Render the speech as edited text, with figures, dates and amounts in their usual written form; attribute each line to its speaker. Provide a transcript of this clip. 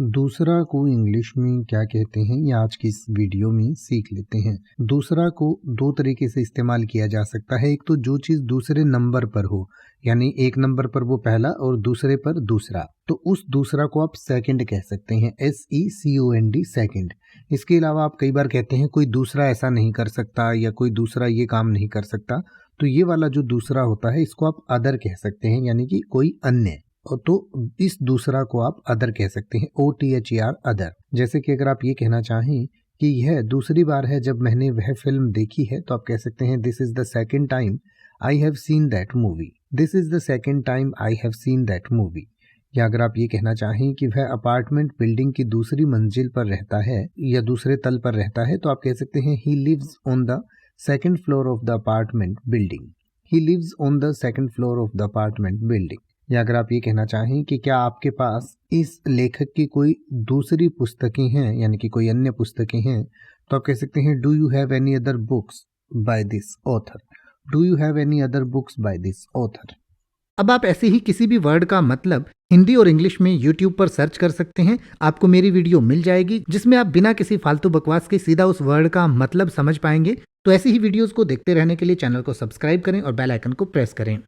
Speaker 1: दूसरा को इंग्लिश में क्या कहते हैं ये आज की इस वीडियो में सीख लेते हैं। दूसरा को दो तरीके से इस्तेमाल किया जा सकता है। एक तो जो चीज़ दूसरे नंबर पर हो, यानी एक नंबर पर वो पहला और दूसरे पर दूसरा, तो उस दूसरा को आप सेकंड कह सकते हैं, SECOND सेकंड। इसके अलावा आप कई बार कहते हैं कोई दूसरा ऐसा नहीं कर सकता या कोई दूसरा ये काम नहीं कर सकता, तो ये वाला जो दूसरा होता है इसको आप अदर कह सकते हैं, यानी कि कोई अन्य। तो इस दूसरा को आप अदर कह सकते हैं, OTHER अदर। जैसे कि अगर आप ये कहना चाहें कि यह दूसरी बार है जब मैंने वह फिल्म देखी है, तो आप कह सकते हैं this is the second time I have seen that movie. This is the second time I have seen that movie. या अगर आप ये कहना चाहें कि वह अपार्टमेंट बिल्डिंग की दूसरी मंजिल पर रहता है या दूसरे तल पर रहता है, तो आप कह सकते हैं he lives on the second floor of the apartment building. He lives on the second floor of the apartment building. या अगर आप ये कहना चाहें कि क्या आपके पास इस लेखक की कोई दूसरी पुस्तकें हैं, यानी कि कोई अन्य पुस्तकें हैं, तो आप कह सकते हैं do you have any other books by this author. Do you have any other books by this author.
Speaker 2: अब आप ऐसे ही किसी भी वर्ड का मतलब हिंदी और इंग्लिश में YouTube पर सर्च कर सकते हैं। आपको मेरी वीडियो मिल जाएगी जिसमें आप बिना किसी फालतू बकवास के सीधा उस वर्ड का मतलब समझ पाएंगे। तो ऐसी ही वीडियोस को देखते रहने के लिए चैनल को सब्सक्राइब करें और बेल आइकन को प्रेस करें।